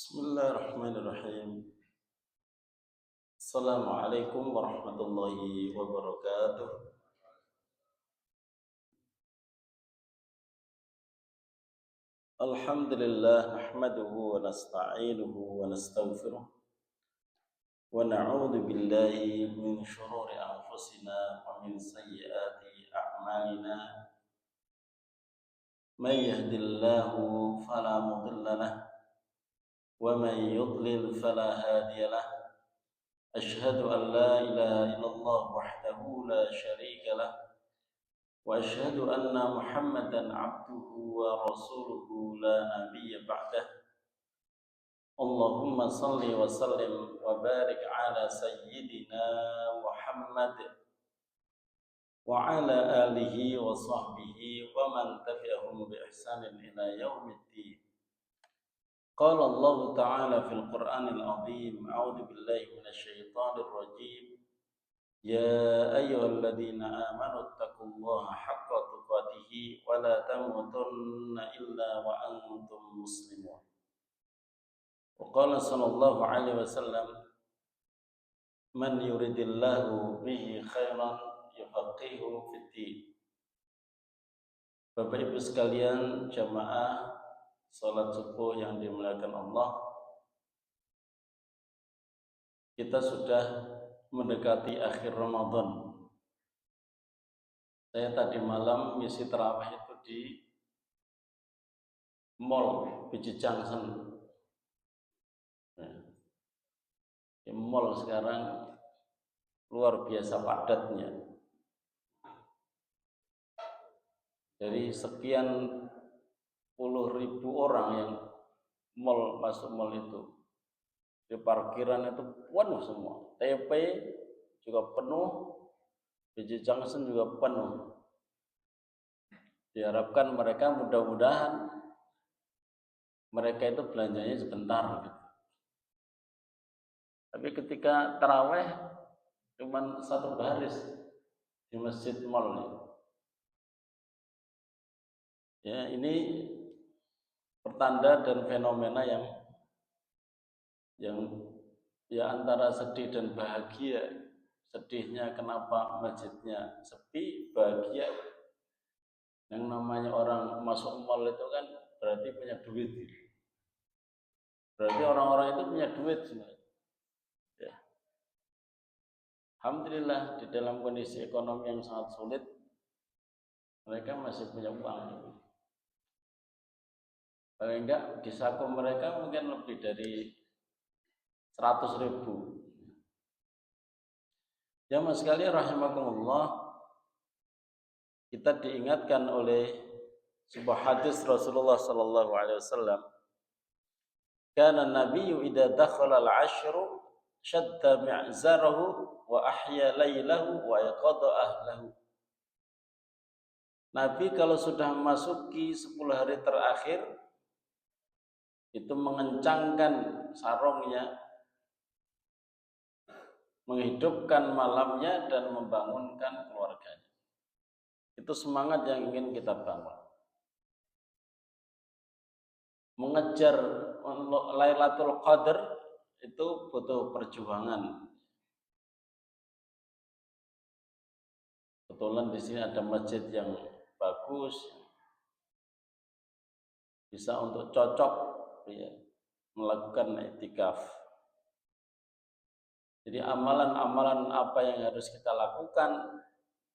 Bismillahirrahmanirrahim. Assalamualaikum warahmatullahi wabarakatuh. Alhamdulillah nahmaduhu wa nasta'inuhu wa nastaghfiruh wa na'udzu billahi min shururi anfusina wa min sayyiati a'malina. May yahdihillahu fala mudilla lahu wa may yudlil fala hadiya lahu. أشهد أن لا إله إلا الله وحده لا شريك له وأشهد أن محمدا عبده ورسوله لا نبي بعده. اللهم صل وسلم وبارك على سيدنا محمد وعلى آله وصحبه ومن تبعهم بإحسان إلى يوم الدين. قال الله تعالى في القرآن العظيم: أعوذ بالله من الشيطان الرجيم. يا أيها الذين آمنوا اتقوا الله حق تقاته ولا تموتن إلا وأنتم مسلمون. وقال صلى الله عليه وسلم: من يريد الله به خيرا يفقهه في الدين. Bapak Ibu sekalian, jamaah salat subuh yang dimuliakan Allah, kita sudah mendekati akhir Ramadan. Saya tadi malam ngisi tarawih itu di Mall Biji Junction. Di mall sekarang luar biasa padatnya. Dari sekian puluh ribu orang yang masuk mall itu, di parkiran itu penuh semua. TP juga penuh, Biji Junction juga penuh. Diharapkan mereka mudah-mudahan mereka itu belanjanya sebentar gitu. Tapi ketika taraweh cuma satu baris di masjid mall. Ya, ini pertanda dan fenomena yang ya antara sedih dan bahagia. Sedihnya kenapa masjidnya sepi, bahagia yang namanya orang masuk mall itu kan berarti punya duit. Berarti orang-orang itu punya duit sebenarnya. Ya. Alhamdulillah di dalam kondisi ekonomi yang sangat sulit mereka masih punya uang. Paling enggak di saku mereka mungkin lebih dari 100.000. Jamaah sekalian rahimakumullah, kita diingatkan oleh sebuah hadis Rasulullah sallallahu alaihi wasallam, kana nabiyyu idza dakhala al-'ashru shadda mi'zarahu wa ahya lailahu wa yaqadha ahlahu. Nabi kalau sudah memasuki 10 hari terakhir itu mengencangkan sarungnya, menghidupkan malamnya dan membangunkan keluarganya. Itu semangat yang ingin kita bangun. Mengejar Lailatul Qadar itu butuh perjuangan. Kebetulan di sini ada masjid yang bagus, bisa untuk cocok ya, melakukan iktikaf. Jadi amalan-amalan apa yang harus kita lakukan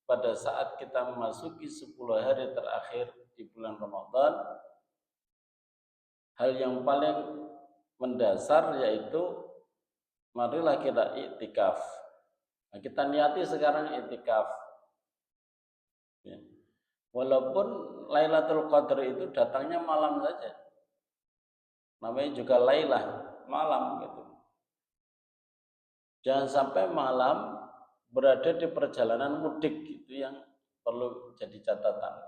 pada saat kita memasuki 10 hari terakhir di bulan Ramadan, hal yang paling mendasar yaitu marilah kita iktikaf. Nah, kita niati sekarang iktikaf. Ya. Walaupun Lailatul Qadar itu datangnya malam saja. Namanya juga Lailah, malam gitu. Jangan sampai malam berada di perjalanan mudik, itu yang perlu jadi catatan.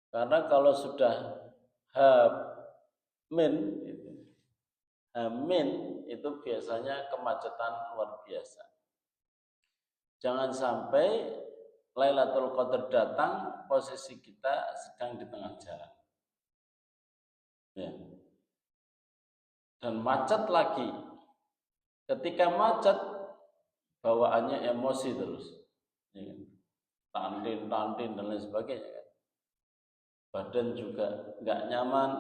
Karena kalau sudah H-min itu biasanya kemacetan luar biasa. Jangan sampai Lailatul Qadar datang posisi kita sedang di tengah jalan. Ya. dan macet lagi. Ketika macet, bawaannya emosi terus, ya kan? Tandin dan lain sebagainya kan. Badan juga nggak nyaman,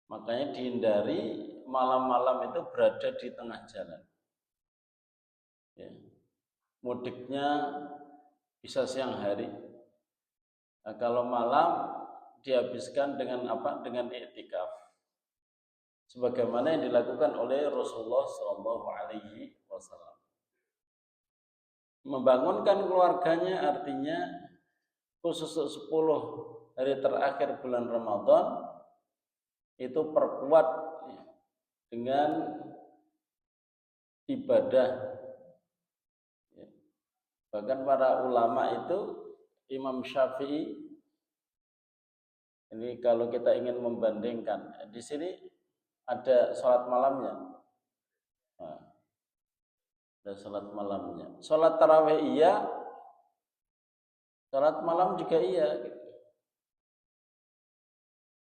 makanya dihindari malam-malam itu berada di tengah jalan. Ya. Mudiknya bisa siang hari. Nah, kalau malam dihabiskan dengan apa? Dengan i'tikaf. Sebagaimana yang dilakukan oleh Rasulullah Shallallahu Alaihi Wasallam. Membangunkan keluarganya artinya khusus 10 hari terakhir bulan Ramadan itu perkuat dengan ibadah. Bahkan para ulama itu, Imam Syafi'i, ini kalau kita ingin membandingkan, di sini ada sholat malamnya. Nah, ada sholat malamnya. Sholat tarawih iya, sholat malam juga iya.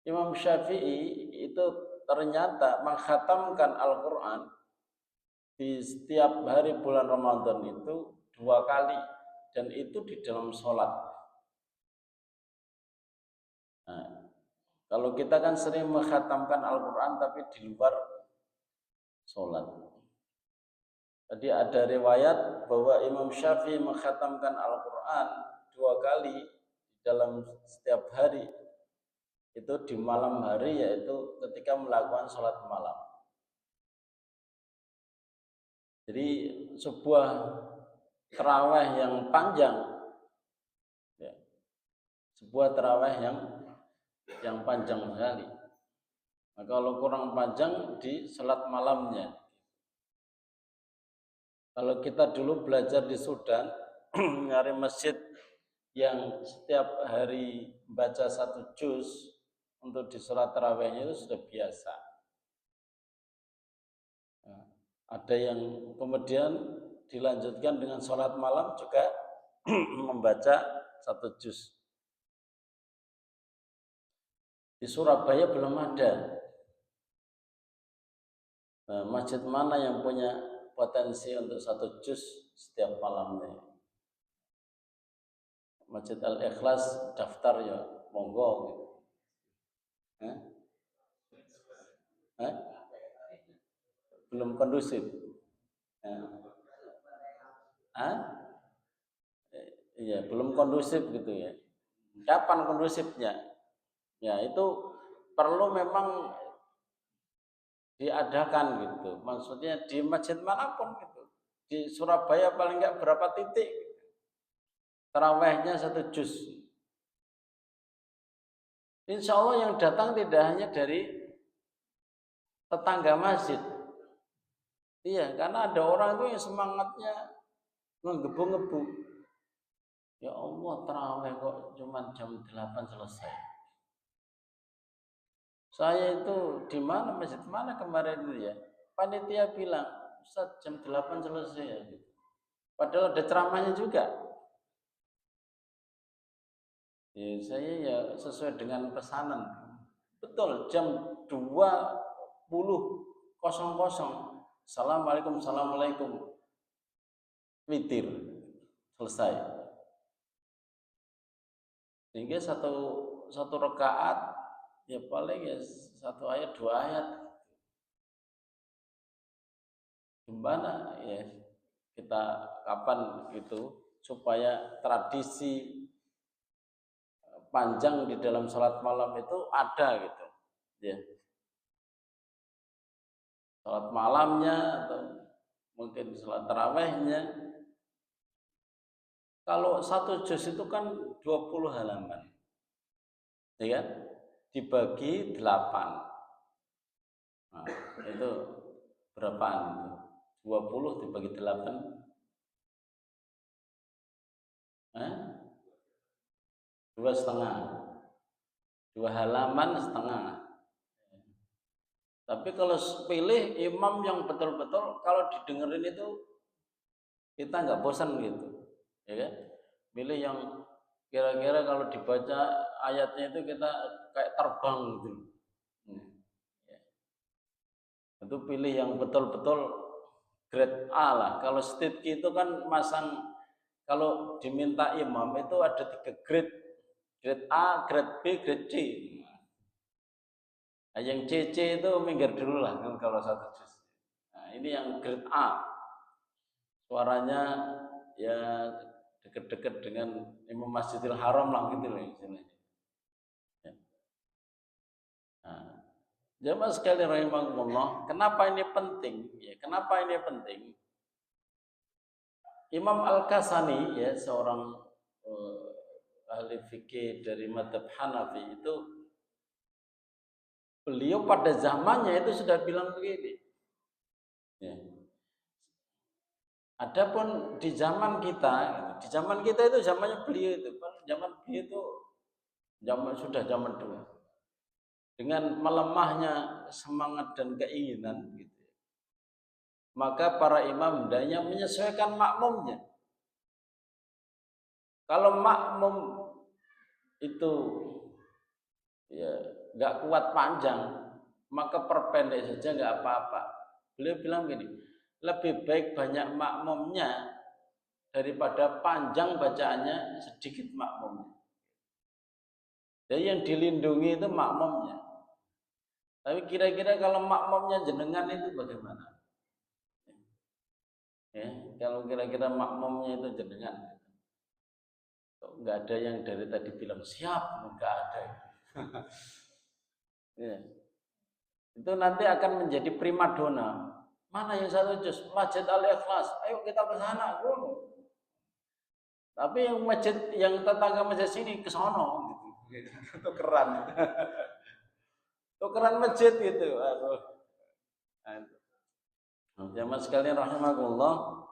Imam Syafi'i itu ternyata mengkhatamkan Al-Quran di setiap hari bulan Ramadan itu 2 kali, dan itu di dalam sholat. Nah, kalau kita kan sering mengkhatamkan Al-Quran tapi di luar sholat. Tadi ada riwayat bahwa Imam Syafi'i mengkhatamkan Al-Quran 2 kali dalam setiap hari, itu di malam hari, yaitu ketika melakukan sholat malam. Jadi sebuah tarawih yang panjang, ya, sebuah tarawih yang panjang sekali. Nah, kalau kurang panjang di sholat malamnya. Kalau kita dulu belajar di Sudan, nyari masjid yang setiap hari baca 1 juz untuk di sholat tarawihnya itu sudah biasa. Nah, ada yang kemudian dilanjutkan dengan sholat malam juga membaca 1 juz. Di Surabaya belum ada. Nah, masjid mana yang punya potensi untuk 1 juz setiap malamnya? Masjid Al-Ikhlas daftar ya, monggo gitu. Belum kondusif. Iya, belum kondusif gitu ya. Kapan kondusifnya? Ya, itu perlu memang diadakan gitu. Maksudnya di masjid manapun gitu. Di Surabaya paling enggak berapa titik tarawihnya 1 juz. Insya Allah yang datang tidak hanya dari tetangga masjid. Iya, karena ada orang itu yang semangatnya menggebu-gebu. Ya Allah, tarawih kok cuma jam 8 selesai. Saya itu di mana, masjid mana kemarin itu ya? Panitia bilang, Ustaz jam 8 selesai ya. Padahal ada ceramahnya juga. Ya, saya ya sesuai dengan pesanan. Betul, jam 20.00. Assalamualaikum. Witir. Selesai. Sehingga satu rakaat ya paling ya 1 ayat 2 ayat. Gimana ya kita kapan itu supaya tradisi panjang di dalam sholat malam itu ada gitu ya, sholat malamnya atau mungkin sholat tarawehnya. Kalau 1 juz itu kan 20 halaman, ya kan? Dibagi 8. Nah, itu berapaan itu? 20 dibagi 8. 2,5. 2 halaman setengah. Tapi kalau pilih imam yang betul-betul kalau didengerin itu kita nggak bosan gitu, ya kan? Pilih yang kira-kira kalau dibaca ayatnya itu kita kayak terbang gitu. Itu pilih yang betul-betul grade A lah. Kalau stitki itu kan masang, kalau diminta imam itu ada 3 grade. Grade A, grade B, grade C. Nah, yang CC itu minggir dulu lah kan kalau 1 juz. Nah, ini yang grade A. Suaranya ya deket-deket dengan Imam Masjidil Haram lah gitu loh istilahnya. Ya. Nah, jamaah sekalian rahimahumullah, kenapa ini penting? Ya, kenapa ini penting? Imam Al-Kasani ya seorang ahli fikih dari mazhab Hanafi itu, beliau pada zamannya itu sudah bilang begini. Ya. Adapun di zaman kita itu zamannya beliau itu, zaman beliau itu zaman dulu. Dengan melemahnya semangat dan keinginan gitu, maka para imam hendaknya menyesuaikan makmumnya. Kalau makmum itu ya nggak kuat panjang, maka perpendek saja nggak apa-apa. Beliau bilang gini, lebih baik banyak makmumnya daripada panjang bacaannya sedikit makmumnya. Jadi yang dilindungi itu makmumnya. Tapi kira-kira kalau makmumnya jenengan itu bagaimana? Ya, kalau kira-kira makmumnya itu jenengan, nggak ada yang dari tadi bilang siap, nggak ada. Ya. Itu nanti akan menjadi primadona. Mana yang 1 juz? Masjid Al-Ikhlas. Ayo kita ke sana. Tapi yang masjid yang tetangga masjid sini ke sono gitu. Tukeran. Tukeran masjid gitu. Aduh. Jamaah sekalian rahimakumullah.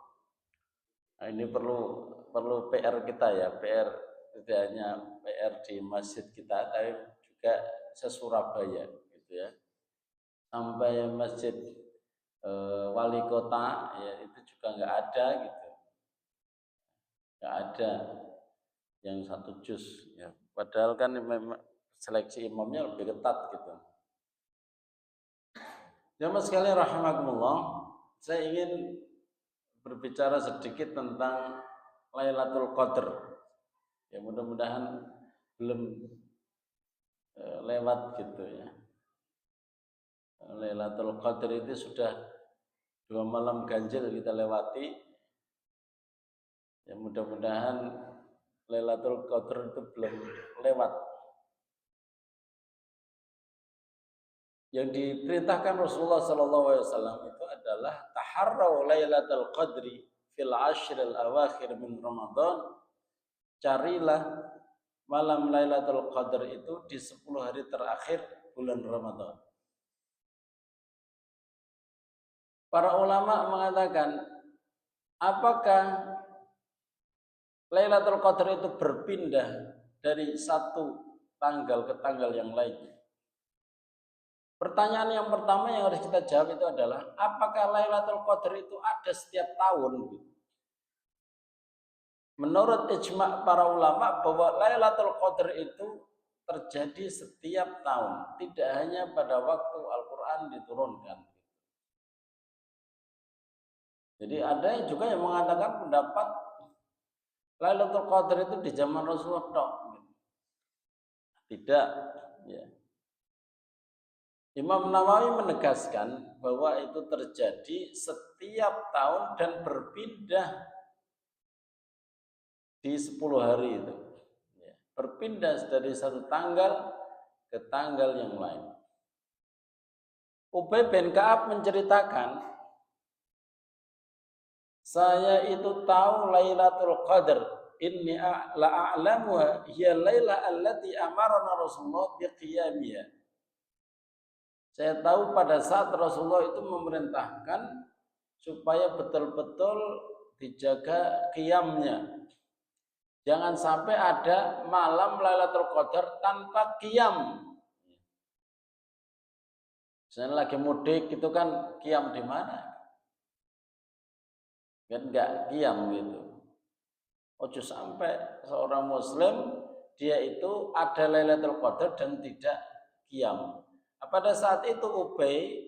Ini perlu PR kita ya, PR tidak hanya PR di masjid kita, tapi juga se-Surabaya gitu ya. Sampai masjid wali kota ya itu juga nggak ada gitu, nggak ada yang 1 juz ya. Padahal kan memang seleksi imamnya lebih ketat gitu. Jamaah sekalian rahimakumullah, saya ingin berbicara sedikit tentang Lailatul Qadar. Ya mudah-mudahan belum lewat gitu ya. Lailatul Qadar itu sudah 2 malam ganjil kita lewati. Ya mudah-mudahan Lailatul Qadar itu belum lewat. Yang diperintahkan Rasulullah SAW itu adalah taharrau Lailatul Qadri fil ashril awakhir min Ramadan. Carilah malam Lailatul Qadar itu di 10 hari terakhir bulan Ramadan. Para ulama mengatakan, apakah Lailatul Qadar itu berpindah dari satu tanggal ke tanggal yang lainnya? Pertanyaan yang pertama yang harus kita jawab itu adalah, apakah Lailatul Qadar itu ada setiap tahun? Menurut ijma' para ulama bahwa Lailatul Qadar itu terjadi setiap tahun, tidak hanya pada waktu Al-Quran diturunkan. Jadi ada juga yang mengatakan pendapat Lailatul Qadar itu di zaman Rasulullah. Tidak, ya. Imam Nawawi menegaskan bahwa itu terjadi setiap tahun dan berpindah di 10 hari itu. Ya. Berpindah dari satu tanggal ke tanggal yang lain. Ubay bin Ka'ab menceritakan, saya itu tahu Lailatul Qadar, inni la'a'lamuha hiya laila allati amarana Rasulullah biqiyamiha. Saya tahu pada saat Rasulullah itu memerintahkan supaya betul-betul dijaga qiyamnya. Jangan sampai ada malam Lailatul Qadar tanpa qiyam. Misalnya lagi mudik itu kan qiyam di mana? Kan enggak qiyam gitu. Ojo sampai seorang muslim dia itu ada Lailatul Qadar dan tidak qiyam. Pada saat itu Ubay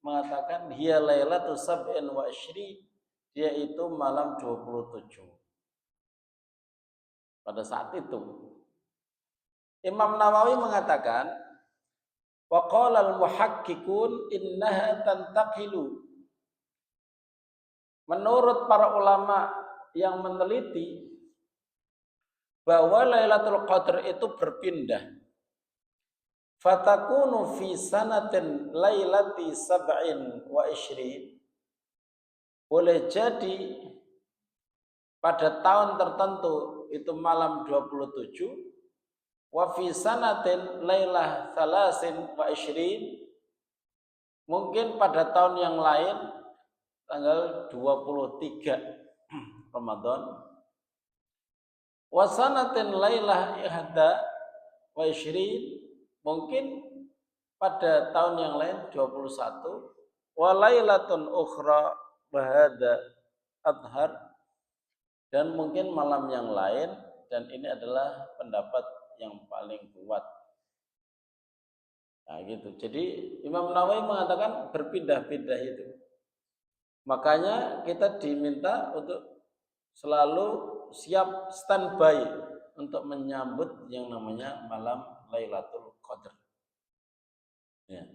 mengatakan hiya lailatu sab'in wa isyri, dia itu malam 27 pada saat itu. Imam Nawawi mengatakan wa qala al-muhaqqiqun innaha tantaqilu. Menurut para ulama yang meneliti bahwa Lailatul Qadar itu berpindah. Fatakunu fi sanatin lailati sab'in wa isyrin. Boleh jadi pada tahun tertentu itu malam 27, wa fi sanatin lailah thalasin wa isyrin. Mungkin pada tahun yang lain tanggal 23 Ramadan. Wa sanatin lailah ihda wa isyrin. Mungkin pada tahun yang lain 21, wa lailatun ukhra bahada adhar, dan mungkin malam yang lain, dan ini adalah pendapat yang paling kuat. Nah gitu. Jadi Imam Nawawi mengatakan berpindah-pindah itu. Makanya kita diminta untuk selalu siap standby untuk menyambut yang namanya malam Lailatul Qadar. Ya.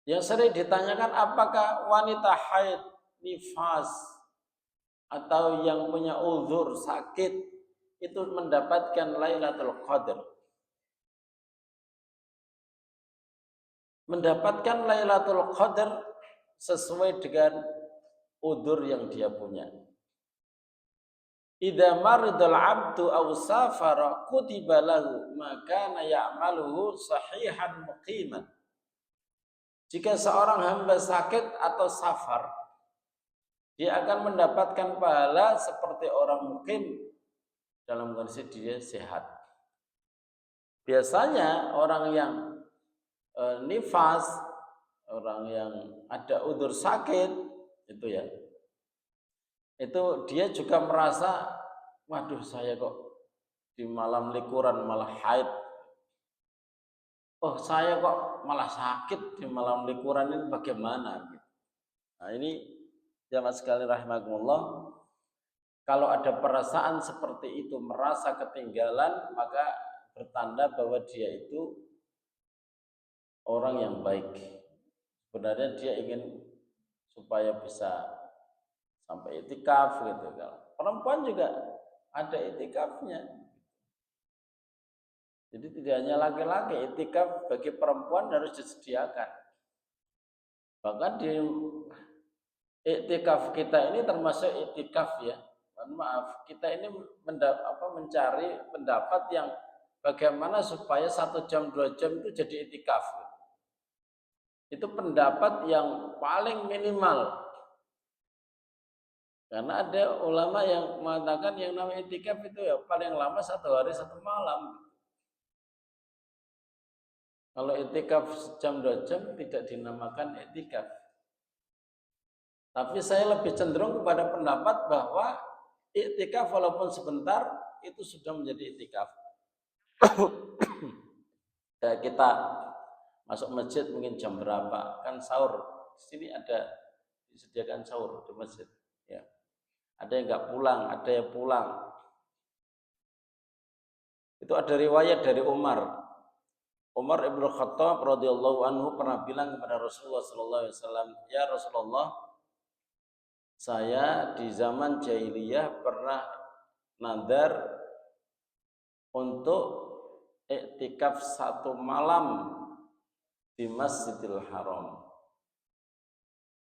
Yang sering ditanyakan apakah wanita haid, nifas, atau yang punya uzur sakit itu mendapatkan Lailatul Qadar. Mendapatkan Lailatul Qadar sesuai dengan uzur yang dia punya. Idza maridal 'abdu aw safara kutiba lahu ma kana ya'maluhu sahihan muqiman. Jika seorang hamba sakit atau safar, dia akan mendapatkan pahala seperti orang mukim dalam kondisi dia sehat. Biasanya orang yang nifas, orang yang ada udzur sakit itu ya, itu dia juga merasa, waduh saya kok di malam likuran malah haid, oh saya kok malah sakit di malam likuran, ini bagaimana? Nah ini jamaah sekalian rahimakumullah, kalau ada perasaan seperti itu, merasa ketinggalan, maka bertanda bahwa dia itu orang yang baik. Sebenarnya dia ingin supaya bisa sampai itikaf gitu. Perempuan juga ada itikafnya. Jadi tidak hanya laki-laki, itikaf bagi perempuan harus disediakan. Bahkan di iktikaf kita ini termasuk iktikaf ya. Mohon maaf, kita ini mencari pendapat yang bagaimana supaya 1 jam 2 jam itu jadi iktikaf. Itu pendapat yang paling minimal. Karena ada ulama yang mengatakan yang namanya iktikaf itu ya paling lama 1 hari 1 malam. Kalau iktikaf sejam 2 jam tidak dinamakan iktikaf. Tapi saya lebih cenderung kepada pendapat bahwa iktikaf walaupun sebentar itu sudah menjadi iktikaf. Kita masuk masjid mungkin jam berapa? Kan sahur. Di sini ada disediakan sahur di masjid. Ya. Ada yang nggak pulang, ada yang pulang. Itu ada riwayat dari Umar. Umar ibn Khattab radhiyallahu anhu pernah bilang kepada Rasulullah sallallahu alaihi wasallam, "Ya Rasulullah, saya di zaman jahiliyah pernah nadar untuk iktikaf 1 malam di Masjidil Haram.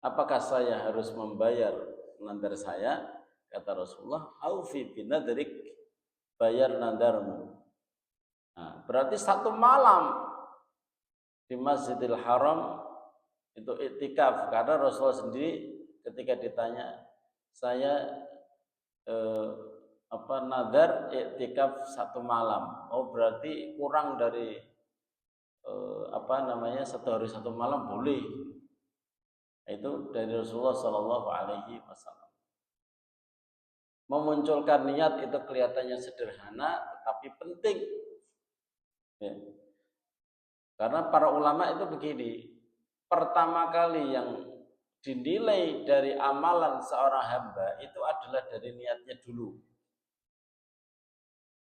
Apakah saya harus membayar nadar saya?" Kata Rasulullah, "Aufi binadrik, bayar nadarmu." Nah, berarti 1 malam di Masjidil Haram itu iktikaf, karena Rasulullah sendiri ketika ditanya, saya nadar iktikaf 1 malam. Oh berarti kurang dari 1 hari 1 malam boleh. Itu dari Rasulullah Shallallahu Alaihi Wasallam. Memunculkan niat itu kelihatannya sederhana, tetapi penting. Ya. Karena para ulama itu begini, pertama kali yang dinilai dari amalan seorang hamba itu adalah dari niatnya dulu.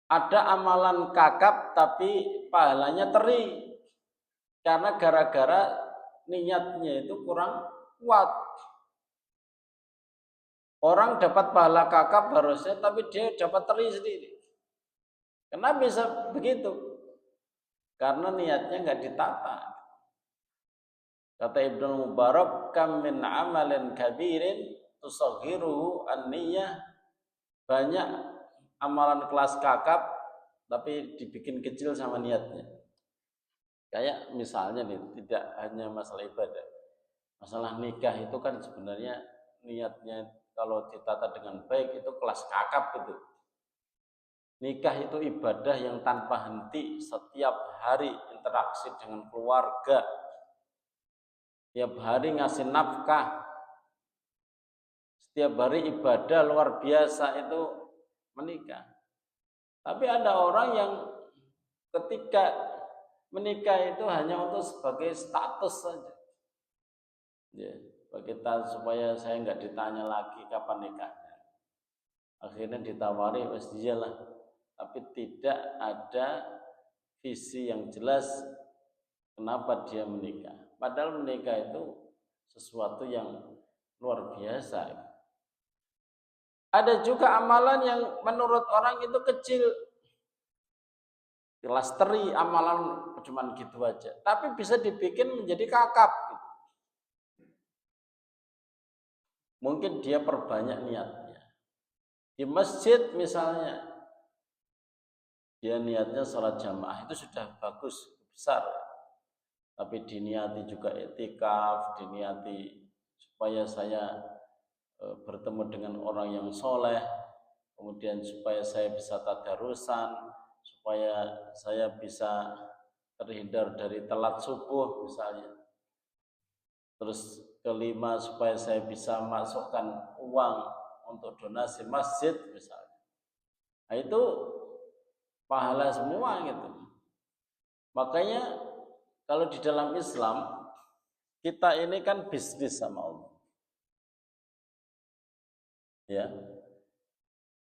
Ada amalan kakap tapi pahalanya teri karena gara-gara niatnya itu kurang kuat. Orang dapat pahala kakap harusnya tapi dia dapat teri sendiri. Kenapa bisa begitu? Karena niatnya nggak ditata. Kata Ibnu Mubarak, kam min amalin kabirin tusaghiruhu an-niyah. Banyak amalan kelas kakap tapi dibikin kecil sama niatnya. Kayak misalnya nih, tidak hanya masalah ibadah. Masalah nikah itu kan sebenarnya niatnya kalau ditata dengan baik itu kelas kakap itu. Nikah itu ibadah yang tanpa henti setiap hari interaksi dengan keluarga. Setiap hari ngasih nafkah. Setiap hari ibadah luar biasa itu menikah. Tapi ada orang yang ketika menikah itu hanya untuk sebagai status saja. Ya, supaya saya nggak ditanya lagi kapan nikahnya. Akhirnya ditawari, wes iyalah. Tapi tidak ada visi yang jelas kenapa dia menikah. Padahal menikah itu sesuatu yang luar biasa. Ada juga amalan yang menurut orang itu kecil. Kelas teri amalan cuma gitu aja. Tapi bisa dibikin menjadi kakap. Mungkin dia perbanyak niatnya. Di masjid misalnya, dia niatnya sholat jamaah itu sudah bagus, besar. Tapi diniati juga i'tikaf, diniati supaya saya bertemu dengan orang yang soleh, kemudian supaya saya bisa tadarusan, supaya saya bisa terhindar dari telat subuh misalnya. Terus kelima, supaya saya bisa masukkan uang untuk donasi masjid misalnya. Nah itu pahala semua gitu. Makanya kalau di dalam Islam kita ini kan bisnis sama Allah. Ya.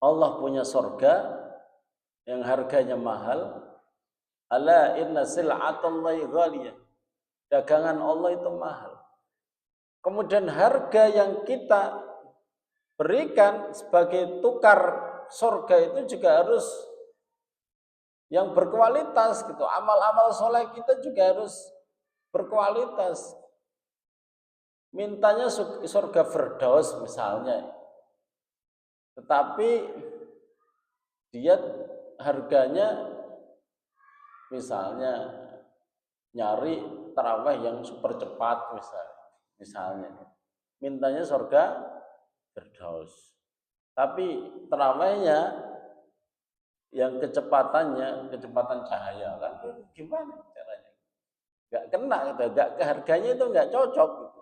Allah punya surga yang harganya mahal. Ala inna sil'atallahi ghaliyah. Dagangan Allah itu mahal. Kemudian harga yang kita berikan sebagai tukar surga itu juga harus yang berkualitas gitu. Amal-amal soleh kita juga harus berkualitas. Mintanya surga Firdaus misalnya. Tetapi dia harganya misalnya nyari tarawih yang super cepat misalnya. Mintanya surga Firdaus. Tapi tarawihnya yang kecepatan cahaya kan gimana caranya? Gak kena gitu, harganya itu gak cocok gitu.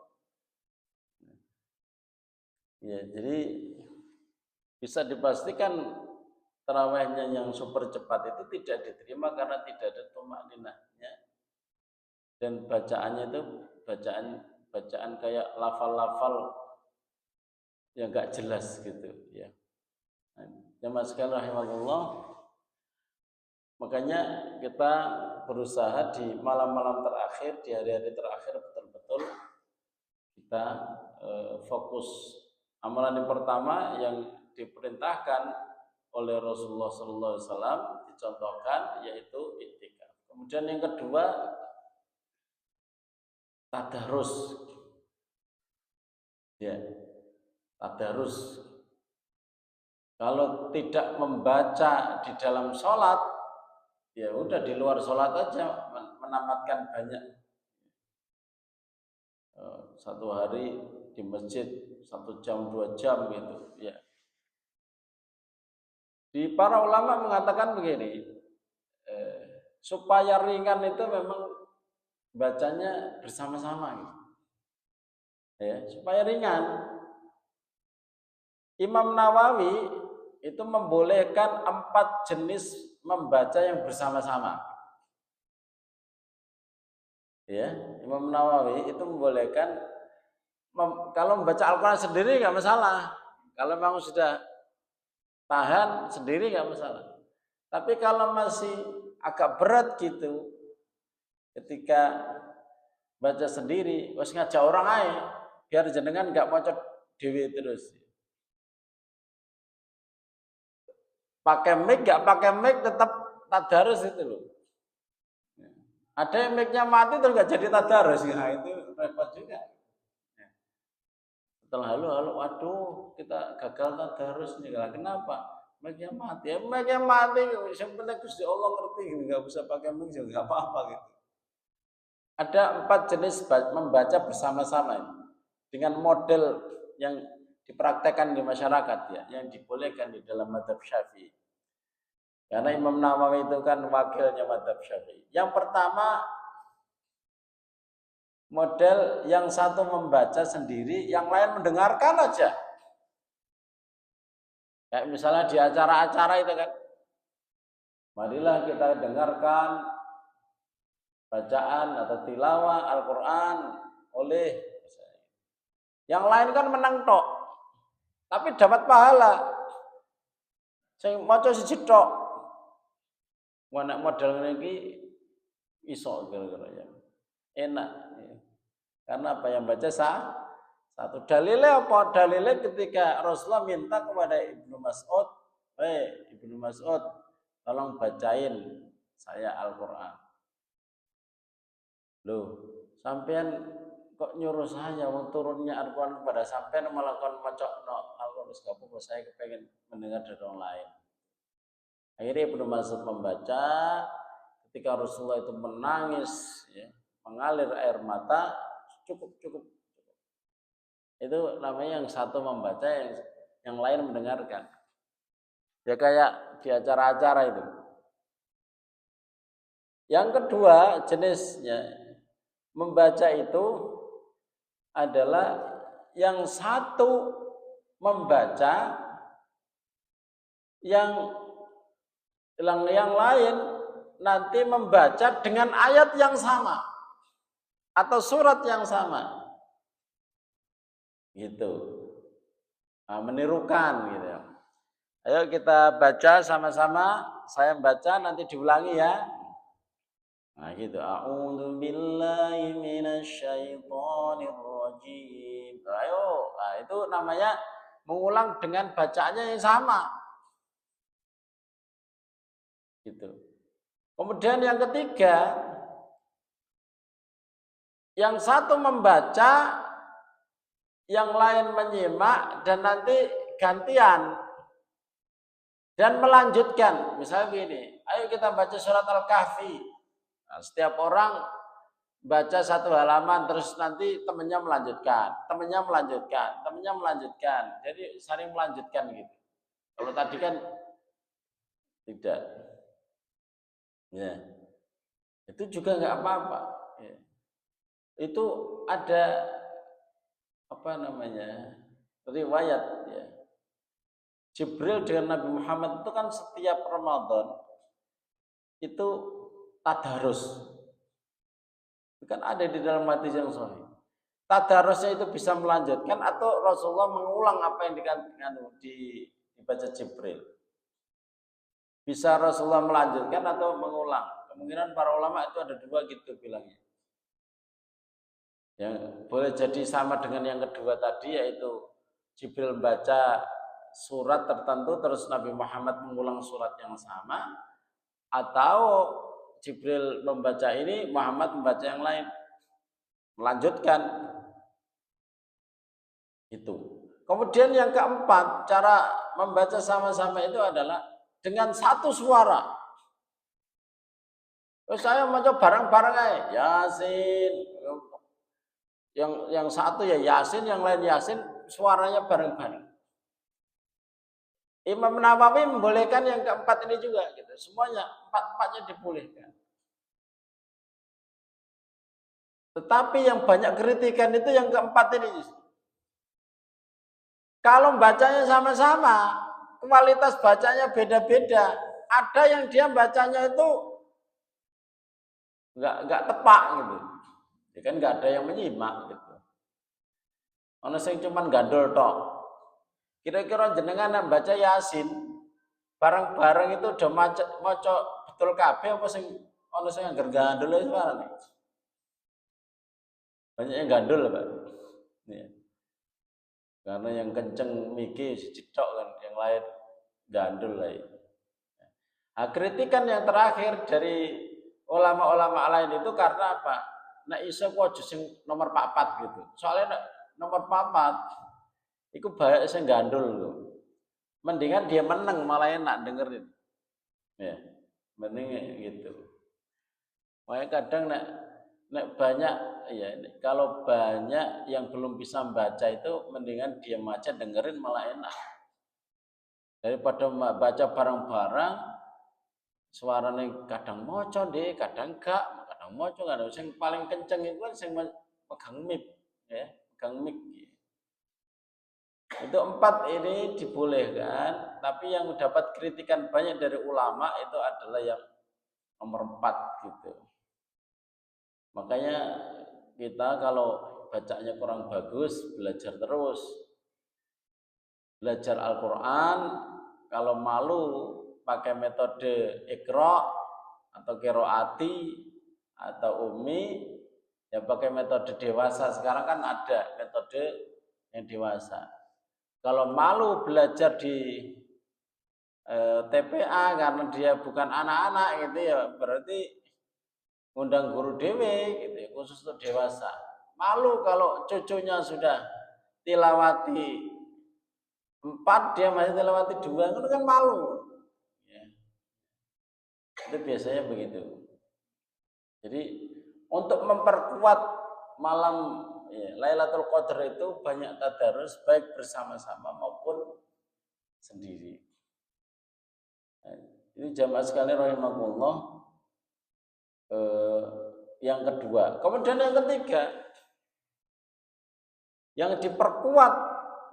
Ya, jadi bisa dipastikan tarawihnya yang super cepat itu tidak diterima karena tidak ada tumakninahnya dan bacaannya itu bacaan kayak lafal-lafal yang gak jelas gitu ya. Jamaah sekalian rahimakumullah, makanya kita berusaha di malam-malam terakhir, di hari-hari terakhir betul-betul kita fokus. Amalan yang pertama yang diperintahkan oleh Rasulullah SAW dicontohkan yaitu i'tikaf. Kemudian yang kedua tadarus. Ya, tadarus. Kalau tidak membaca di dalam sholat, ya udah di luar sholat aja menamatkan banyak. Satu hari di masjid 1 jam 2 jam gitu ya. Di para ulama mengatakan begini, supaya ringan itu memang bacanya bersama-sama gitu. Ya, supaya ringan. Imam Nawawi itu membolehkan 4 jenis membaca yang bersama-sama. Ya, Imam Nawawi itu membolehkan kalau membaca Al-Quran sendiri nggak masalah. Kalau memang sudah tahan sendiri nggak masalah. Tapi kalau masih agak berat gitu, ketika baca sendiri, harus ngajak orang aja, biar jenengan nggak mocot dewi terus. Pakai mic nggak pakai mic tetap tadarus itu loh. Ada yang mic-nya mati terus nggak jadi tadarus, nah itu repot juga. Setelah halo, waduh kita gagal tadarus nih, kenapa? Mic-nya mati, ya mic-nya mati, yang penting Gusti Allah ngerti, nggak bisa pakai mic juga nggak apa-apa gitu. Ada 4 jenis membaca bersama-sama dengan model yang dipraktekkan di masyarakat ya, yang dibolehkan di dalam mazhab Syafi'i. Karena Imam Nawawi itu kan wakilnya mazhab Syafi'i. Yang pertama, model yang satu membaca sendiri, yang lain mendengarkan aja. Kayak misalnya di acara-acara itu kan, marilah kita dengarkan bacaan atau tilawah Al-Quran oleh yang lain kan menang tok, tapi dapat pahala. Saya maca siji tok. Nek model ini iso kira-kira ya. Enak. Karena apa yang baca satu. Dalilnya apa? Dalilnya ketika Rasulullah minta kepada Ibnu Mas'ud, Ibnu Mas'ud, tolong bacain saya Al-Quran. Loh, sampean kok nyuruh saya turunnya Al-Quran kepada sampean melakukan macok Al-Quran sekalipun saya kepengen mendengar dari orang lain. Akhirnya Ibnu Mas'ud membaca, ketika Rasulullah itu menangis, ya, mengalir air mata, cukup. Itu namanya yang satu membaca, yang lain mendengarkan. Ya kayak di acara-acara itu. Yang kedua jenisnya membaca itu adalah yang satu membaca, yang lain nanti membaca dengan ayat yang sama atau surat yang sama. Gitu. Nah, menirukan gitu. Ayo kita baca sama-sama, saya baca nanti diulangi ya. Nah, gitu. A'udzu billahi minasyaitonir rajim. Ayo, nah, itu namanya mengulang dengan bacaannya yang sama. Gitu. Kemudian yang ketiga, yang satu membaca, yang lain menyimak, dan nanti gantian dan melanjutkan. Misalnya begini, ayo kita baca surat Al-Kahfi. Nah, setiap orang baca satu halaman, terus nanti temannya melanjutkan. Jadi saling melanjutkan gitu. Kalau tadi kan tidak. Ya. Itu juga nggak apa-apa. Ya. Itu ada riwayat ya. Jibril dengan Nabi Muhammad itu kan setiap Ramadan itu tadarus. Itu kan ada di dalam hadis yang sahih. Tadarusnya itu bisa melanjutkan atau Rasulullah mengulang apa yang dibaca Jibril. Bisa Rasulullah melanjutkan atau mengulang. Kemungkinan para ulama itu ada dua gitu bilangnya. Yang boleh jadi sama dengan yang kedua tadi, yaitu Jibril baca surat tertentu terus Nabi Muhammad mengulang surat yang sama, atau Jibril membaca ini, Muhammad membaca yang lain, melanjutkan itu. Kemudian yang keempat, cara membaca sama-sama itu adalah dengan satu suara. Saya mau coba bareng-bareng aja, Yasin. Yang satu ya Yasin, yang lain Yasin, suaranya bareng-bareng. Imam Nawawi membolehkan yang keempat ini juga gitu. Semuanya empat-empatnya dibolehkan. Tetapi yang banyak kritikan itu yang keempat ini. Kalau bacanya sama-sama, kualitas bacanya beda-beda. Ada yang dia bacanya itu nggak tepat gitu. Ya kan nggak ada yang menyimak gitu. Ono sing cuman gandol tok. Kira-kira jenengan baca Yasin bareng-bareng itu udah maca betul kabeh apa sing ono sing anggar gandol wis bareng. Banyak yang gandol, Pak. Ya. Karena yang kenceng mikir cetok kan, yang lain gandul lah. Nah, kritikan yang terakhir dari ulama-ulama lain itu karena apa? Nah iso kok sing nomor 4 gitu. Soalnya nomor 4 itu banyak sing gandul loh. Mendingan dia menang malah enak dengerin. Ya, mending gitu. Makanya kadang nek banyak ya kalau banyak yang belum bisa membaca itu mendingan diam aja dengerin malah enak. Daripada baca bareng-bareng suaranya kadang moco deh, kadang enggak, kadang moco, kadang yang paling kenceng itu kan yang pegang mic ya, pegang mic. Itu 4 ini dibolehkan, tapi yang mendapat kritikan banyak dari ulama itu adalah yang nomor 4 gitu. Makanya kita kalau bacanya kurang bagus, belajar terus. Belajar Al-Quran, kalau malu pakai metode Iqra atau Qiraati atau Ummi, ya pakai metode dewasa. Sekarang kan ada metode yang dewasa. Kalau malu belajar di TPA karena dia bukan anak-anak gitu ya, berarti undang guru dewe gitu ya, khusus untuk dewasa. Malu kalau cucunya sudah tilawati 4 dia masih tilawati 2 itu kan malu ya. Itu biasanya begitu. Jadi untuk memperkuat malam ya, Lailatul Qadar itu banyak tadarus baik bersama-sama maupun sendiri. Nah, ini jamaah sekalian rahimakumullah. Yang kedua, kemudian yang ketiga, yang diperkuat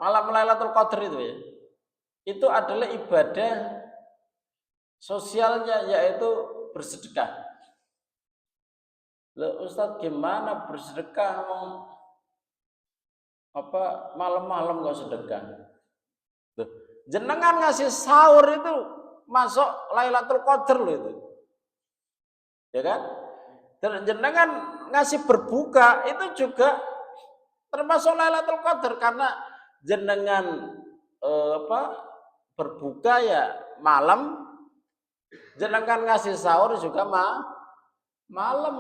malam Lailatul Qadar itu ya, itu adalah ibadah sosialnya yaitu bersedekah. Loh, Ustadz gimana bersedekah malam-malam kok sedekah? Loh, jenengan ngasih sahur itu masuk Lailatul Qadar loh itu. Ya kan? Dan jenengan ngasih berbuka itu juga termasuk Lailatul Qadar karena jenengan berbuka ya malam, jenengan ngasih sahur juga malam.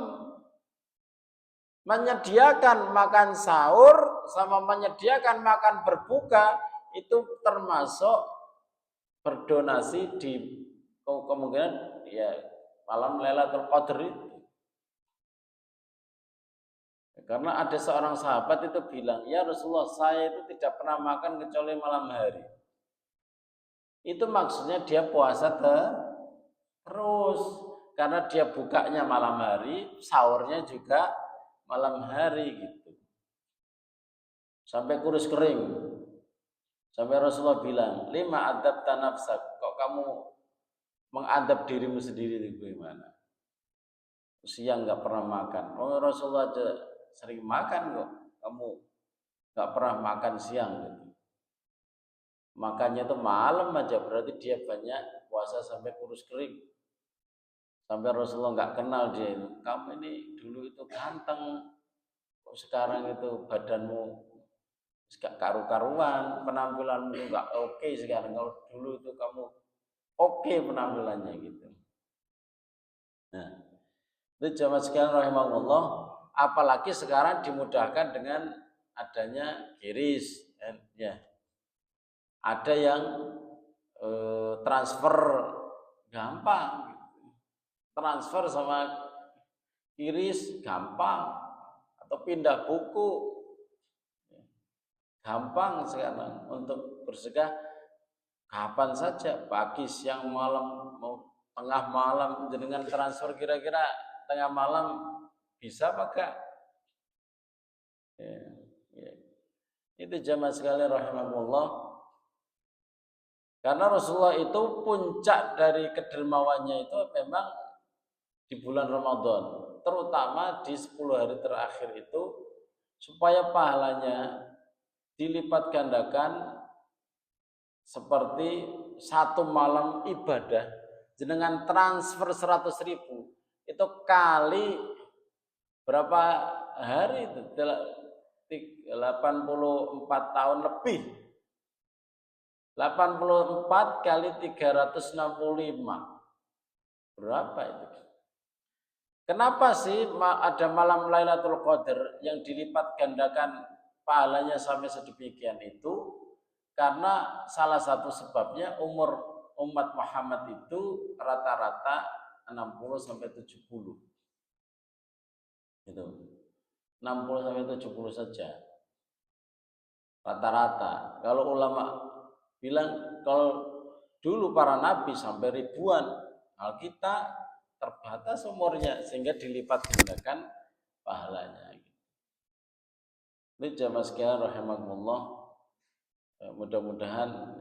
Menyediakan makan sahur sama menyediakan makan berbuka itu termasuk berdonasi di kemungkinan ya malam Lailatul Qadar itu. Karena ada seorang sahabat itu bilang, "Ya Rasulullah, saya itu tidak pernah makan kecuali malam hari." Itu maksudnya dia puasa terus karena dia bukanya malam hari, sahurnya juga malam hari gitu. Sampai kurus kering. Sampai Rasulullah bilang, "Lima adab tanafsak." Kok kamu mengadab dirimu sendiri itu gimana? Siang nggak pernah makan. Oh Rasulullah aja sering makan kok. Kamu nggak pernah makan siang gitu. Makannya tuh malam aja, berarti dia banyak puasa sampai kurus kering. Sampai Rasulullah nggak kenal dia itu. Kamu ini dulu itu ganteng, kok sekarang itu badanmu gak karu-karuan, penampilanmu nggak oke sekarang. Kalau dulu itu kamu oke penampilannya gitu. Nah, itu jamaah sekalian rahimahullah, apalagi sekarang dimudahkan dengan adanya QRIS ya. Ada yang transfer gampang gitu. Transfer sama QRIS gampang atau pindah buku gampang sekarang untuk bersedekah kapan saja, pagi, siang, malam, mau tengah malam dengan transfer kira-kira tengah malam bisa pakai. Ya, ya. Itu jamaah sekalian rahimahullah. Karena Rasulullah itu puncak dari kedermawannya itu memang di bulan Ramadan. terutama di 10 hari terakhir itu supaya pahalanya dilipat gandakan seperti satu malam ibadah dengan transfer 100.000 itu kali berapa hari itu 84 tahun lebih 84 kali 365 berapa itu? Kenapa sih ada malam Lailatul Qadar yang dilipat gandakan pahalanya sampai sedemikian itu? Karena salah satu sebabnya umur umat Muhammad itu rata-rata 60 sampai 70. Gitu. 60 sampai 70 saja. Rata-rata. Kalau ulama bilang kalau dulu para nabi sampai ribuan, kalau kita terbatas umurnya sehingga dilipat gandakan pahalanya. Ini jamaah sekalian rahimakumullah, mudah-mudahan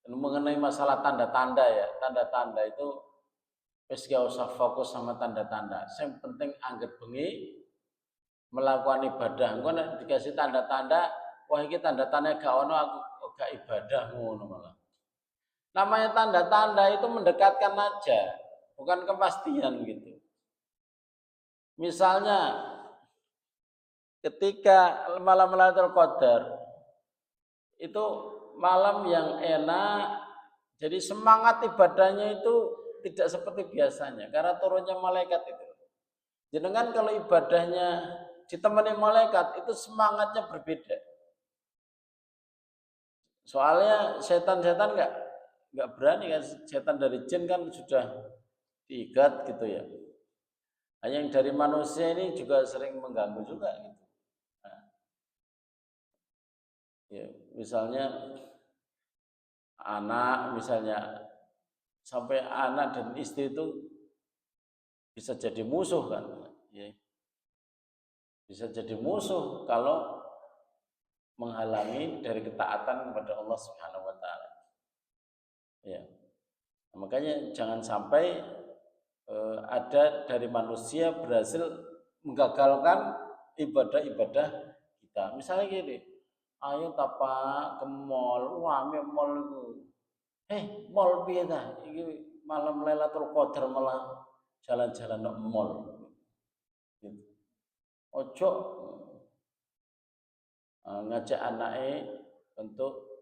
mengenai masalah tanda-tanda ya, tanda-tanda itu wis gak usah fokus sama tanda-tanda. Yang penting anggap bengi melakukan ibadah. Engko nek dikasih tanda-tanda, wah iki tanda-tanda gak ono aku gak ibadah ngono malah. Namanya tanda-tanda itu mendekatkan aja, bukan kepastian gitu. Misalnya ketika malam Lailatul Qadar itu malam yang enak, jadi semangat ibadahnya itu tidak seperti biasanya karena turunnya malaikat itu. Jenengan kalau ibadahnya ditemani malaikat itu semangatnya berbeda. Soalnya setan-setan nggak berani kan, setan dari jin kan sudah diikat gitu ya. Hanya yang dari manusia ini juga sering mengganggu juga gitu. Nah, ya, misalnya anak, misalnya sampai anak dan istri itu bisa jadi musuh kan, ya. Bisa jadi musuh kalau menghalangi dari ketaatan kepada Allah Subhanahu wa taala. Ya. Nah, makanya jangan sampai ada dari manusia berhasil menggagalkan ibadah-ibadah kita. Misalnya gini, ayo tapa ke mall, rame mall itu. Mall piye ta? Iki malam Lailatul Qadar malah jalan-jalan ke mall. Gitu. Ojo ngajak anaknya untuk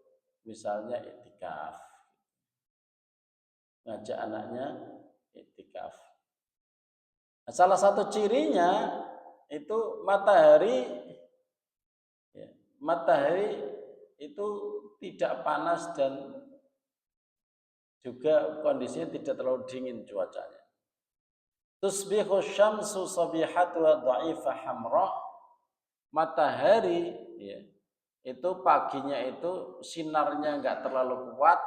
misalnya iktikaf. Ngajak anaknya iktikaf. Nah, salah satu cirinya itu matahari, ya, matahari itu tidak panas dan juga kondisinya tidak terlalu dingin cuacanya. Tusbihu syamsu sabihatu wa dha'ifa hamra. Matahari ya, itu paginya itu sinarnya enggak terlalu kuat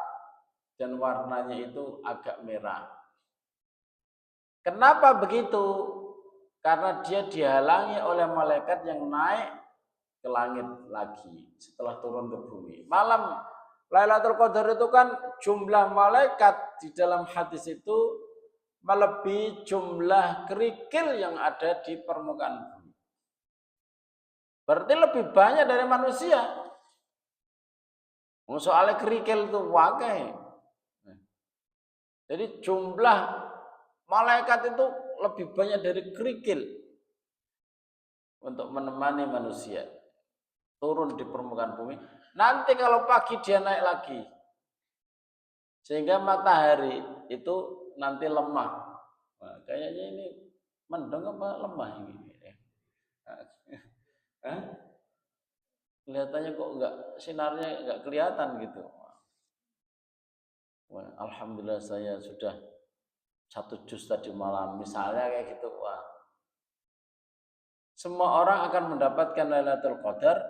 dan warnanya itu agak merah. Kenapa begitu? Karena dia dihalangi oleh malaikat yang naik ke langit lagi setelah turun ke bumi. Malam Lailatul Qadar itu kan jumlah malaikat di dalam hadis itu melebihi jumlah kerikil yang ada di permukaan bumi. Berarti lebih banyak dari manusia. Soalnya kerikil itu wakai. Jadi jumlah malaikat itu lebih banyak dari kerikil untuk menemani manusia turun di permukaan bumi. Nanti kalau pagi dia naik lagi, sehingga matahari itu nanti lemah. Nah, kayaknya ini mendung apa lemah ini? Kelihatannya kok enggak, sinarnya enggak kelihatan gitu. Wah, alhamdulillah saya sudah 1 juz tadi malam, misalnya kayak gitu. Wah, semua orang akan mendapatkan Lailatul Qadar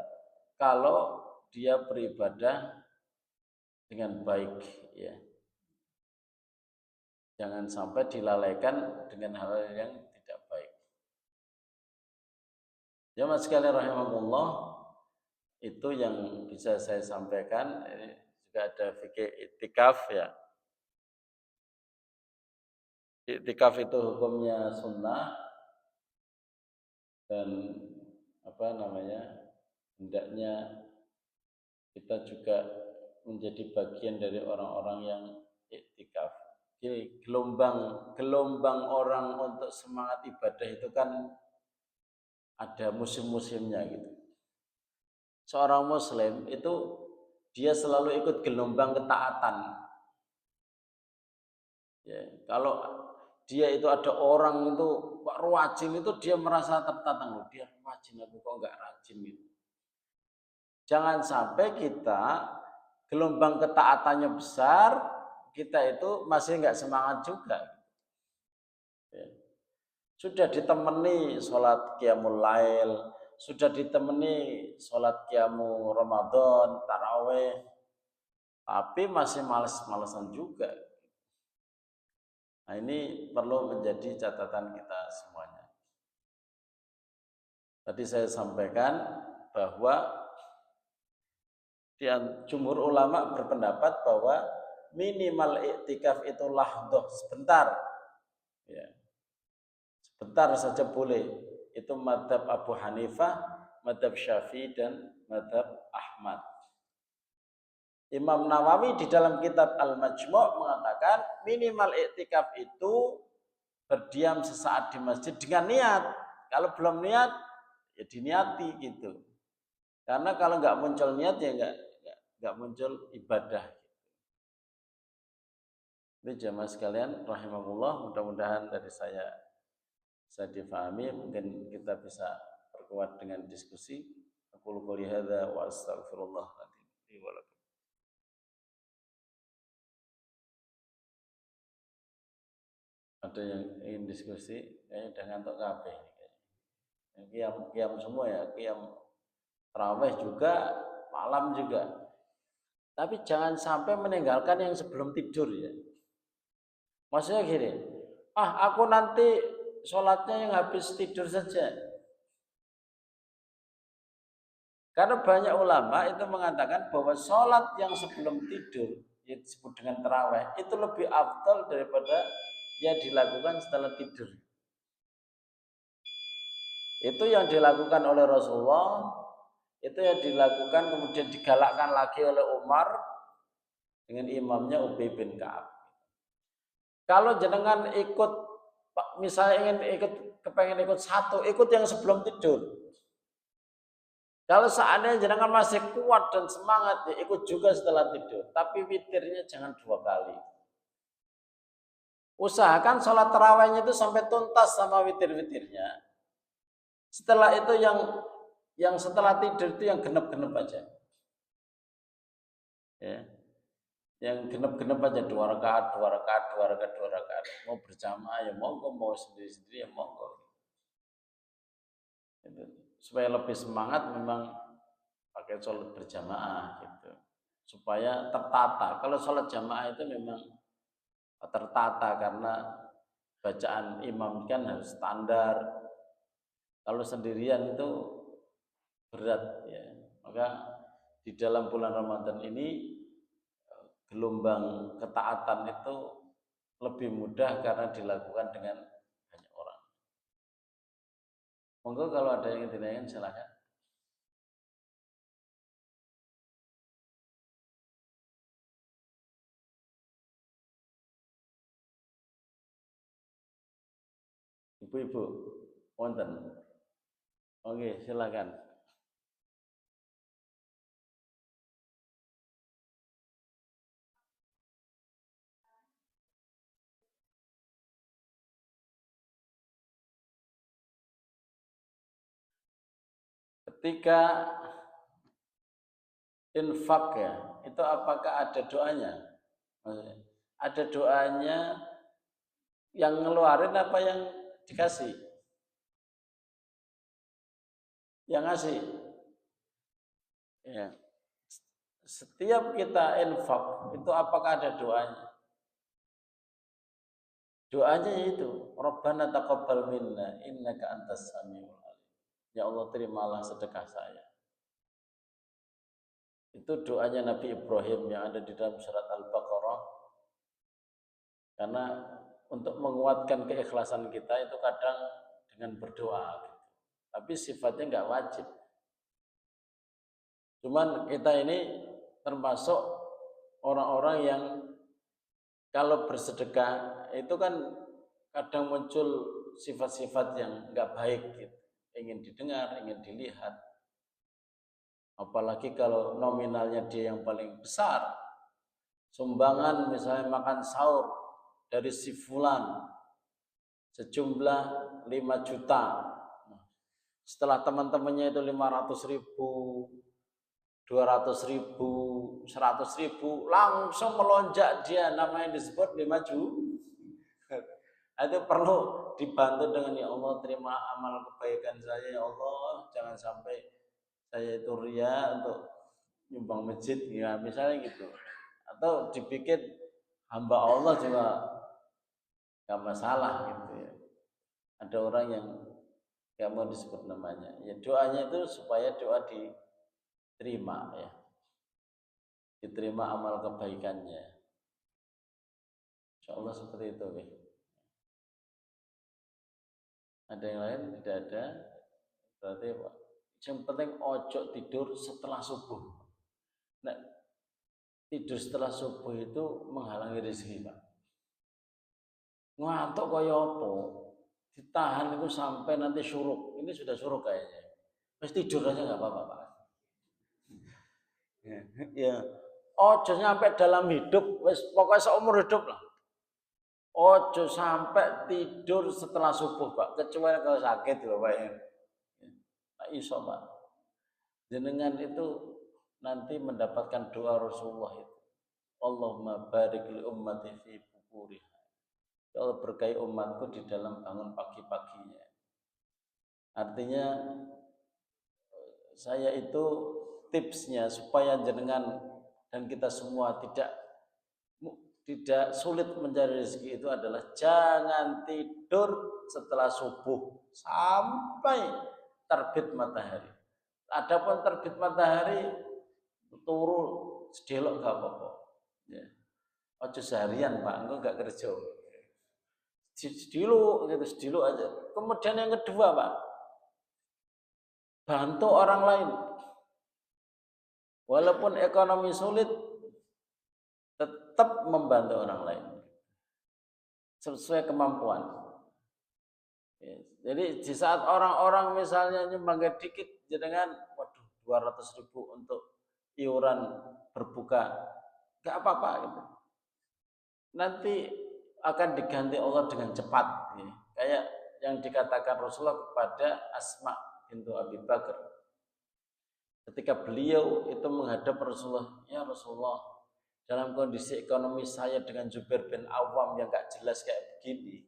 kalau dia beribadah dengan baik, ya. Jangan sampai dilalaikan dengan hal yang tidak baik. Jamaah sekalian rahimahullah, itu yang bisa saya sampaikan. Ini juga ada fikih iktikaf ya. Iktikaf itu hukumnya sunnah, dan apa namanya, hendaknya kita juga menjadi bagian dari orang-orang yang iktikaf. Jadi gelombang orang untuk semangat ibadah itu kan ada musim-musimnya gitu. Seorang muslim itu dia selalu ikut gelombang ketaatan. Ya, kalau dia itu ada orang itu Pak rajin itu dia merasa tertantang loh, dia rajin aku kok enggak rajin gitu. Jangan sampai kita gelombang ketaatannya besar, kita itu masih enggak semangat juga. Ya. Sudah ditemani sholat qiyamul lail, sudah ditemani sholat qiyamul Ramadan, taraweh, tapi masih males-malesan juga. Nah ini perlu menjadi catatan kita semuanya. Tadi saya sampaikan bahwa jumhur ulama berpendapat bahwa minimal iktikaf itu lahdoh sebentar, ya, sebentar saja boleh. Itu madhab Abu Hanifah, madhab Syafi'i dan madhab Ahmad. Imam Nawawi di dalam kitab Al-Majmu' mengatakan minimal iktikaf itu berdiam sesaat di masjid dengan niat. Kalau belum niat, ya diniati gitu. Karena kalau nggak muncul niat ya nggak muncul ibadah. Ini jamaah sekalian, rahimahullah, mudah-mudahan dari saya bisa difahami. Mungkin kita bisa perkuat dengan diskusi. Aku qouli hadza wa astaghfirullah li wa lakum. Ada yang ingin diskusi? Kayaknya udah ngantuk kabeh. Qiyam semua ya, qiyam tarawih juga, malam juga. Tapi jangan sampai meninggalkan yang sebelum tidur ya. Maksudnya gini, aku nanti sholatnya yang habis tidur saja. Karena banyak ulama itu mengatakan bahwa sholat yang sebelum tidur, yang disebut dengan tarawih, itu lebih afdal daripada yang dilakukan setelah tidur. Itu yang dilakukan oleh Rasulullah, itu yang dilakukan kemudian digalakkan lagi oleh Umar dengan imamnya Ubay bin Ka'ab. Kalau jenengan ikut, misalnya kepengen ikut satu, ikut yang sebelum tidur. Kalau seandainya jenengan masih kuat dan semangat, ya ikut juga setelah tidur. Tapi witirnya jangan 2 kali. Usahakan sholat tarawihnya itu sampai tuntas sama witir-witirnya. Setelah itu yang setelah tidur itu yang genep-genep aja. Ya. Yang genep-genep aja 2 rakaat, 2 rakaat, 2 rakaat, 2 rakaat. Mau berjamaah ya monggo, mau sendiri-sendiri ya monggo. Itu. Supaya lebih semangat memang pakai sholat berjamaah gitu. Supaya tertata. Kalau sholat jamaah itu memang tertata karena bacaan imam kan harus standar. Kalau sendirian itu berat ya. Maka di dalam bulan Ramadan ini gelombang ketaatan itu lebih mudah karena dilakukan dengan banyak orang. Monggo kalau ada yang ditanyakan silakan. Ibu-ibu, wonten. Oke, silakan. Ketika infak ya, itu apakah ada doanya? Maksudnya, ada doanya yang ngeluarin apa yang dikasih? Yang ngasih. Ya. Setiap kita infak itu apakah ada doanya? Doanya itu, Rabbana taqabbal minna innaka antas samiul alim. Ya Allah terimalah sedekah saya. Itu doanya Nabi Ibrahim yang ada di dalam surat Al-Baqarah. Karena untuk menguatkan keikhlasan kita itu kadang dengan berdoa gitu. tapi sifatnya nggak wajib. Cuman kita ini termasuk orang-orang yang kalau bersedekah itu kan kadang muncul sifat-sifat yang nggak baik gitu. Ingin didengar, ingin dilihat. Apalagi kalau nominalnya dia yang paling besar. Sumbangan misalnya makan sahur dari si fulan sejumlah 5 juta. Setelah teman-temannya itu 500.000, 200.000, 100.000, langsung melonjak dia, namanya disebut 5 juta. Itu perlu dibantu dengan ya Allah, terima amal kebaikan saya ya Allah, jangan sampai saya itu ria untuk nyumbang masjid ya misalnya gitu. Atau dibikin hamba Allah juga gak masalah gitu ya. Ada orang yang gak mau disebut namanya. Ya doanya itu supaya doa diterima ya. Diterima amal kebaikannya. Insya Allah seperti itu ya. Ada yang lain? Tidak ada. Berarti yang penting ojo tidur setelah subuh. Nah, tidur setelah subuh itu menghalangi rezeki, Pak. Ngantuk kaya apa? Ditahan itu sampai nanti syuruk. Ini sudah syuruk kayaknya. Terus tidur aja nggak apa-apa, Pak. Ya. Ojo sampai dalam hidup, wis pokoknya seumur hidup lah. Ojo sampai tidur setelah subuh, Pak. Kecuali kalau sakit loh, Pak. Pak iso, Pak. Jenengan itu nanti mendapatkan doa Rasulullah itu. Allahumma barik li ummati fi bukuriha. Ya Allah berkahi umatku di dalam bangun pagi-paginya. Artinya saya itu tipsnya supaya jenengan dan kita semua tidak sulit mencari rezeki itu adalah jangan tidur setelah subuh sampai terbit matahari. Adapun terbit matahari turu sedelok gak apa-apa. Ya. Ojo seharian Pak, engko gak kerja. Sediluk aja. Kemudian yang kedua Pak, bantu orang lain. Walaupun ekonomi sulit, tetap membantu orang lain sesuai kemampuan. Ya. Jadi di saat orang-orang misalnya nyumbang dikit, jenengan, waduh 200.000 untuk iuran berbuka, gak apa-apa gitu. Nanti akan diganti Allah dengan cepat. Ya. Kayak yang dikatakan Rasulullah kepada Asma bintu Abi Bakar. Ketika beliau itu menghadap Rasulullah, ya Rasulullah, dalam kondisi ekonomi saya dengan Zubair bin Awam yang gak jelas kayak begini.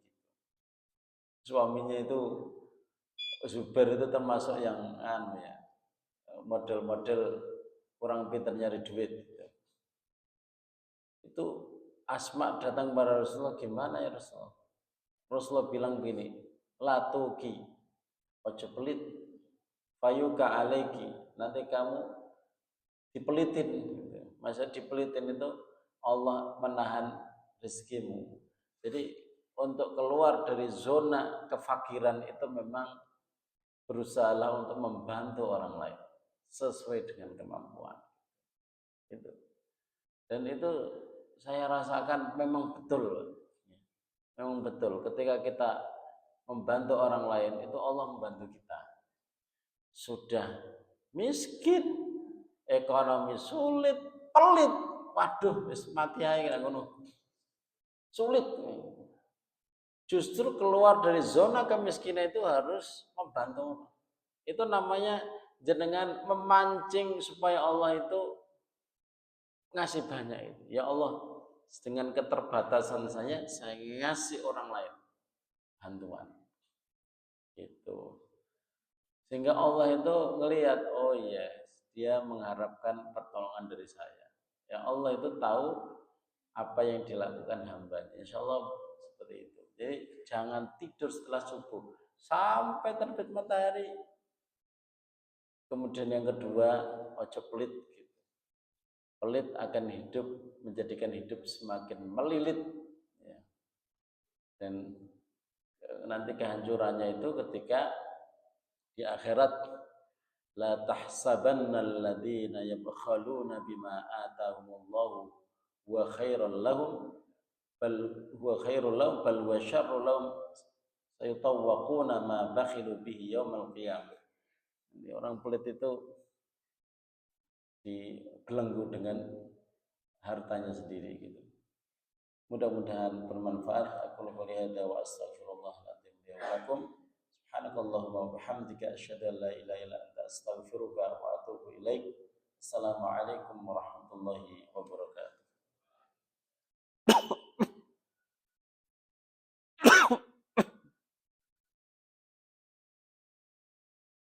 Suaminya itu Zubair itu termasuk yang model-model kurang pintar nyari duit. Itu Asma datang kepada Rasulullah, gimana ya Rasulullah? Rasulullah bilang begini, la tuki, ojo pelit, fayuka alaiki, nanti kamu dipelitin. Masa dipelitin itu Allah menahan rezekimu. Jadi untuk keluar dari zona kefakiran itu memang berusahalah untuk membantu orang lain sesuai dengan kemampuan. Itu. Dan itu saya rasakan memang betul. Memang betul ketika kita membantu orang lain itu Allah membantu kita. Sudah miskin, ekonomi sulit, pelit, waduh wis mati ae kena ngono. Sulit. Justru keluar dari zona kemiskinan itu harus membantu. Itu namanya jenengan memancing supaya Allah itu ngasih banyak itu. Ya Allah, dengan keterbatasan saya ngasih orang lain bantuan. Itu. Sehingga Allah itu ngelihat, oh iya, dia mengharapkan pertolongan dari saya. Ya Allah itu tahu apa yang dilakukan hambanya. Insya Allah seperti itu. Jadi jangan tidur setelah subuh sampai terbit matahari. Kemudian yang kedua, ojo pelit. Pelit akan hidup, menjadikan hidup semakin melilit. Ya. Dan nanti kehancurannya itu ketika di akhirat, la tahsabanna alladziina yabkhaluna bima atahumullahu wa khairal lahum bal huwa khairul lahum bal huwa syarrul lahum sayutawwaquna ma bakhilu bihi yaumal qiyamah. Jadi orang pelit itu dibelenggu dengan hartanya sendiri gitu. Mudah-mudahan bermanfaat. Aku qouli hadza wa astaghfirullahaladzim li wa lakum. Subhanakallahumma wa bihamdika asyhadu an la ilaha illa anta astaghfiruka wa atubu ilaik. Assalamualaikum warahmatullahi wabarakatuh.